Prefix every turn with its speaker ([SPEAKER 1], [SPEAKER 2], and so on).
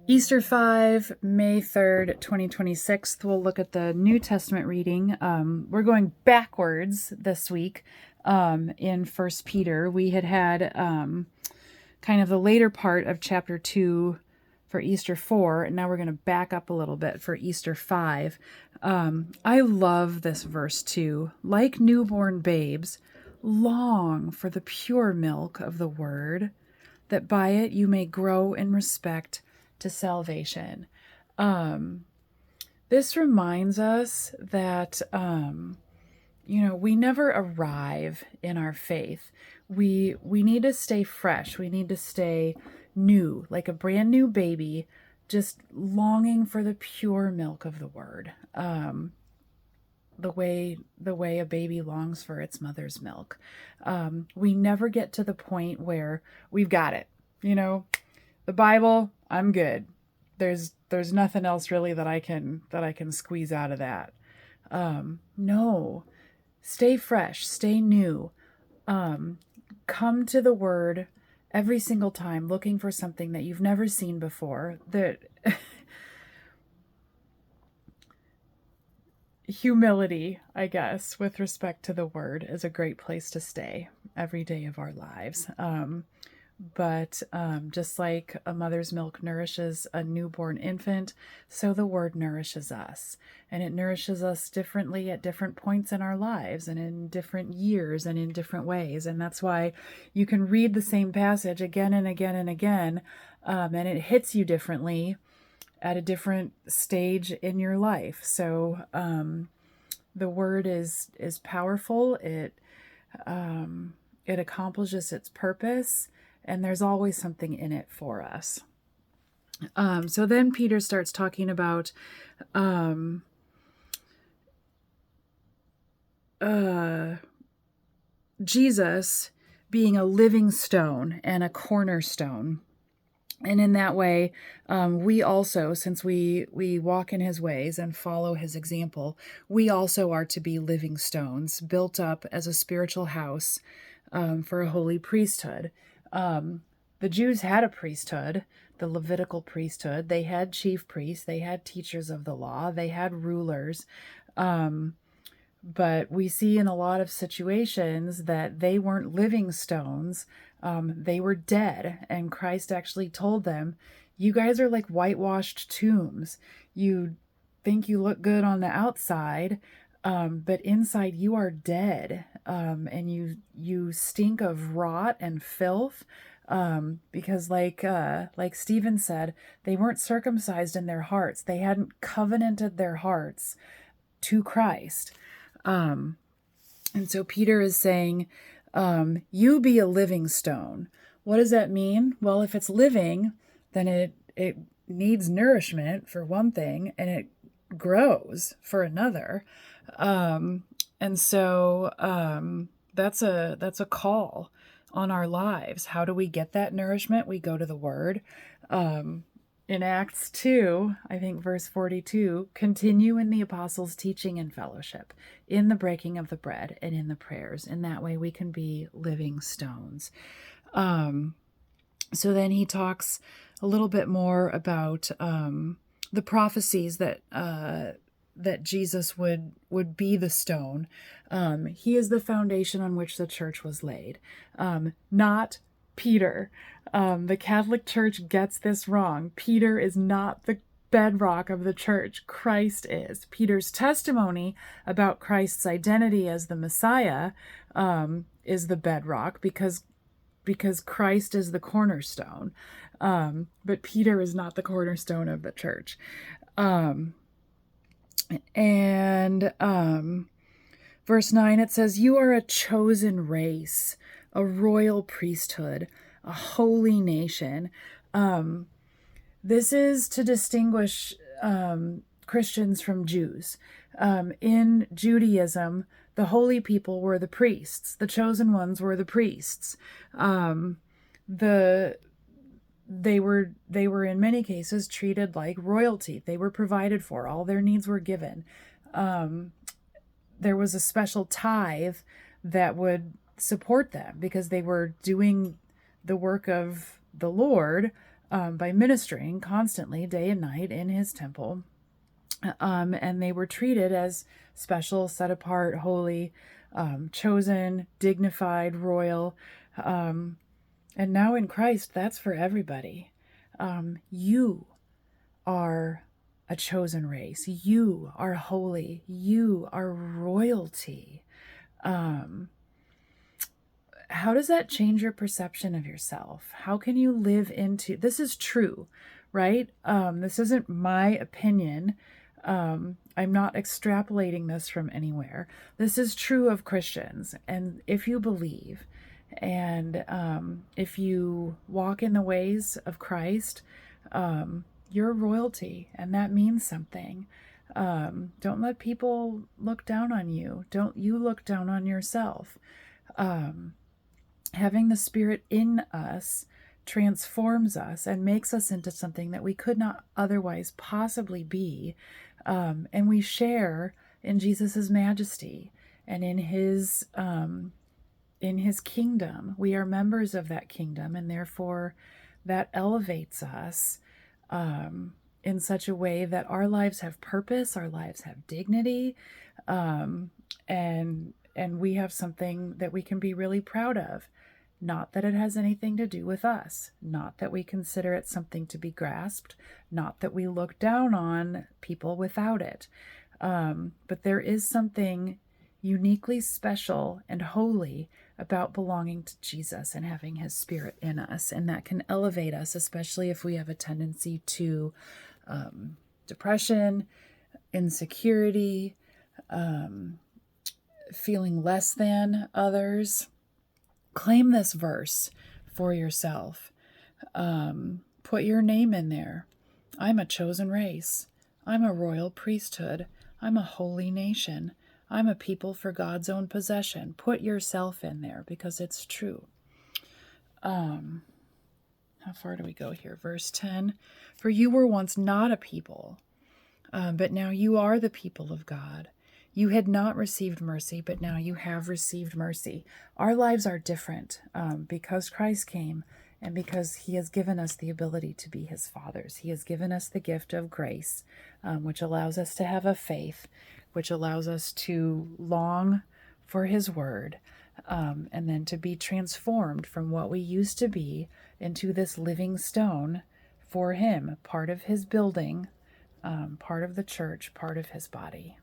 [SPEAKER 1] Easter 5, May 3rd, 2026. We'll look at the New Testament reading. We're going backwards this week in First Peter. We had kind of the later part of chapter 2 for Easter 4, and now we're going to back up a little bit for Easter 5. I love this verse 2. Like newborn babes, long for the pure milk of the word, that by it you may grow in respect to salvation. This reminds us that, we never arrive in our faith. We need to stay fresh. We need to stay new, like a brand new baby, just longing for the pure milk of the word. The way a baby longs for its mother's milk. We never get to the point where we've got it. The Bible, I'm good. There's nothing else really that I can squeeze out of that. No, stay fresh, stay new. Come to the word every single time looking for something that you've never seen before. That humility, I guess, with respect to the word is a great place to stay every day of our lives. But just like a mother's milk nourishes a newborn infant, so the word nourishes us. And it nourishes us differently at different points in our lives and in different years and in different ways. And that's why you can read the same passage again and again and again, and it hits you differently at a different stage in your life. So the word is powerful. It accomplishes its purpose. And there's always something in it for us. So then Peter starts talking about Jesus being a living stone and a cornerstone. And in that way, we also, since we walk in his ways and follow his example, we also are to be living stones, built up as a spiritual house for a holy priesthood. The Jews had a priesthood, the Levitical priesthood. They had chief priests, they had teachers of the law, they had rulers. But we see in a lot of situations that they weren't living stones. They were dead. And Christ actually told them, you guys are like whitewashed tombs. You think you look good on the outside, but inside you are dead, and you stink of rot and filth, because like Stephen said, they weren't circumcised in their hearts. They hadn't covenanted their hearts to Christ. And so Peter is saying, you be a living stone. What does that mean? Well, if it's living, then it needs nourishment for one thing, and it grows for another. And so that's a call on our lives. How do we get that nourishment? We go to the word. In Acts 2, I think verse 42, continue in the apostles' teaching and fellowship, in the breaking of the bread and in the prayers. In that way we can be living stones. So then he talks a little bit more about the prophecies that Jesus would be the stone. He is the foundation on which the church was laid, not Peter. The Catholic Church gets this wrong. Peter is not the bedrock of the church. Christ is. Peter's testimony about Christ's identity as the Messiah is the bedrock because Christ is the cornerstone. But Peter is not the cornerstone of the church. Verse 9, it says, you are a chosen race, a royal priesthood, a holy nation. This is to distinguish Christians from Jews. In Judaism, the holy people were the priests. The chosen ones were the priests. They were in many cases treated like royalty. They were provided for. All their needs were given. There was a special tithe that would support them because they were doing the work of the Lord, by ministering constantly, day and night, in his temple. And they were treated as special, set apart, holy, chosen, dignified, royal. And now in Christ, that's for everybody. You are a chosen race. You are holy. You are royalty. How does that change your perception of yourself? How can you live into this? Is true, right? This isn't my opinion. I'm not extrapolating this from anywhere. This is true of Christians. And if you believe and if you walk in the ways of Christ, you're royalty, and that means something. Don't let people look down on you. Don't you look down on yourself. Having the Spirit in us transforms us and makes us into something that we could not otherwise possibly be. And we share in Jesus's majesty and in his kingdom. We are members of that kingdom, and therefore that elevates us in such a way that our lives have purpose, our lives have dignity, and we have something that we can be really proud of. Not that it has anything to do with us, not that we consider it something to be grasped, not that we look down on people without it. But there is something uniquely special and holy about belonging to Jesus and having his Spirit in us. And that can elevate us, especially if we have a tendency to depression, insecurity, feeling less than others. Claim this verse for yourself. Put your name in there. I'm a chosen race. I'm a royal priesthood. I'm a holy nation. I'm a people for God's own possession. Put yourself in there because it's true. How far do we go here? Verse 10. For you were once not a people, but now you are the people of God. You had not received mercy, but now you have received mercy. Our lives are different because Christ came and because he has given us the ability to be his fathers. He has given us the gift of grace, which allows us to have a faith, which allows us to long for his word, and then to be transformed from what we used to be into this living stone for him, part of his building, part of the church, part of his body.